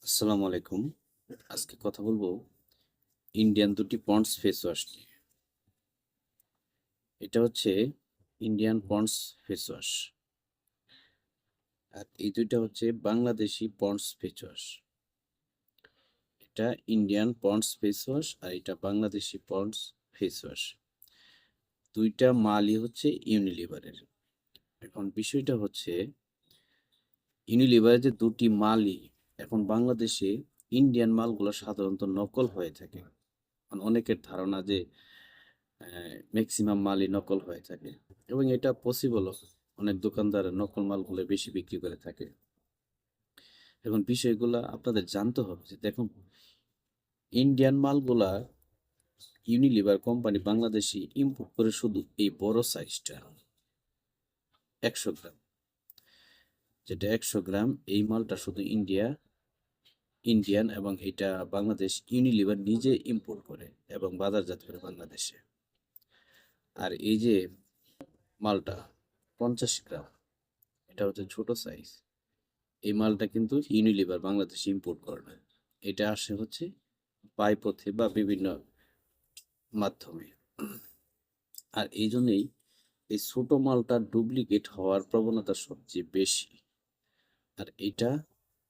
আসসালামু আলাইকুম। আজকে কথা বলবো ইন্ডিয়ান দুটি পন্ডস ফেস ওয়াশ নিয়ে। এটা হচ্ছে ইন্ডিয়ান পন্ডস ফেস ওয়াশ। আর এই দুইটা হচ্ছে বাংলাদেশি পন্ডস ফেস ওয়াশ। এটা ইন্ডিয়ান পন্ডস ফেস ওয়াশ আর এটা বাংলাদেশি পন্ডস ফেস ওয়াশ। দুইটা মালই হচ্ছে ইউনিলিভারের। এখন বিষয়টা হচ্ছে ইউনিলিভারের যে দুটি মালই এখন বাংলাদেশে ইন্ডিয়ান মালগুলো সাধারণত নকল হয়ে থাকে। অনেকের ধারণা যে ম্যাক্সিমাম মালই নকল হয়ে থাকে এবং এটা পসিবলও। অনেক দোকানদার নকল মালগুলো বেশি বিক্রি করে থাকে। এখন বিষয়গুলা আপনাদের জানতে হবে যে দেখুন, ইন্ডিয়ান মালগুলা ইউনিলিভার কোম্পানি বাংলাদেশি ইম্পোর্ট করে শুধু এই বড় সাইজটা 100 গ্রাম, যেটা 100 গ্রাম এই মালটা শুধু ইন্ডিয়ান এবং এটা বাংলাদেশ ইউনিলিভার নিজে ইম্পোর্ট করে এবং বাজারজাত করে বাংলাদেশে। আর এই যে মালটা 50 গ্রাম, এটা হচ্ছে ছোট সাইজ। এই মালটা কিন্তু ইউনিলিভার বাংলাদেশে ইম্পোর্ট করে না। এটা আসে হচ্ছে পাইপথে বা বিভিন্ন মাধ্যমে। আর এই জন্যই এই ছোট মালটা ডুপ্লিকেট হওয়ার প্রবণতা সবচেয়ে বেশি। আর এটা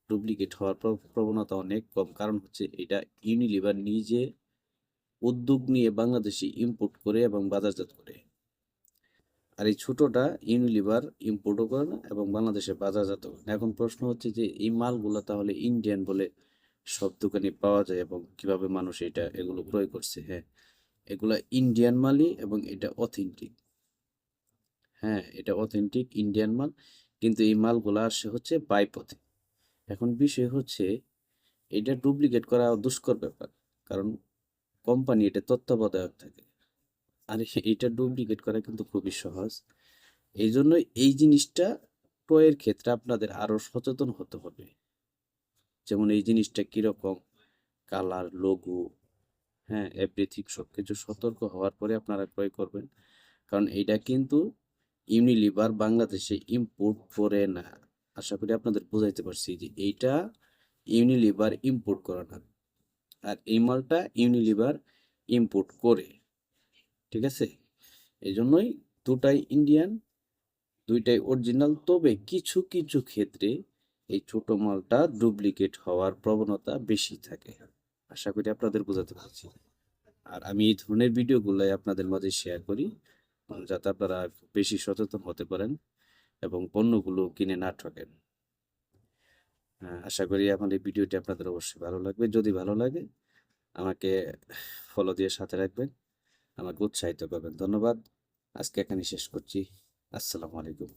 ডুপ্লিকেট হওয়ার প্রবণতা অনেক কম, কারণ হচ্ছে এটা ইউনিলিভার নিজে উদ্যোগ নিয়ে বাংলাদেশে ইম্পোর্ট করে এবং বাজারজাত করে। আর এই ছোটটা ইউনিলিভার ইম্পোর্টও করে না এবং বাংলাদেশে বাজারজাত করে না। এখন প্রশ্ন হচ্ছে যে এই মালগুলো তাহলে ইন্ডিয়ান বলে সব দোকানে পাওয়া যায় এবং কিভাবে মানুষ এগুলো ক্রয় করছে? হ্যাঁ, এগুলা ইন্ডিয়ান মালই এবং এটা অথেন্টিক। হ্যাঁ, এটা অথেন্টিক ইন্ডিয়ান মাল, কিন্তু এই মালগুলা আসে হচ্ছে বাইপথে। এখন বিষয় হচ্ছে এটা ডুপ্লিকেট করা দুষ্কর ব্যাপার, কারণ কোম্পানি এটা তত্ত্বাবধায়ক থাকে। আর এটা ডুপ্লিকেট করা কিন্তু খুবই সহজ। এই জন্য এই জিনিসটা ক্রয়ের ক্ষেত্রে আপনাদের আরো সচেতন হতে হবে। যেমন এই জিনিসটা কিরকম, কালার, লোগো, হ্যাঁ, এভরিথিং সবকিছু সতর্ক হওয়ার পরে আপনারা ক্রয় করবেন। কারণ এটা কিন্তু ইউনিলিভার বাংলাদেশে ইম্পোর্ট করে না। আশা করি আপনাদের বুঝাইতে পারছি যে এইটা ইউনিলিভার ইম্পোর্ট করে না, আর এই মালটা ইউনিলিভার ইম্পোর্ট করে। ঠিক আছে? এই জন্যই দুটাই ইন্ডিয়ান, দুইটাই অরিজিনাল। তবে কিছু কিছু ক্ষেত্রে এই ছোট মালটা ডুপ্লিকেট হওয়ার প্রবণতা বেশি থাকে। আশা করি আপনাদের বোঝাতে পারছি। আর আমি এই ধরনের ভিডিওগুলাই আপনাদের মাঝে শেয়ার করি, যাতে আপনারা বেশি সচেতন হতে পারেন এবং পণ্যগুলো কিনে না ঠকেন। আশা করি আমার এই ভিডিওটি আপনাদের অবশ্যই ভালো লাগবে। যদি ভালো লাগে আমাকে ফলো দিয়ে সাথে রাখবেন, আমাকে উৎসাহিত করবেন। ধন্যবাদ। আজকে এখানে শেষ করছি। আসসালামু আলাইকুম।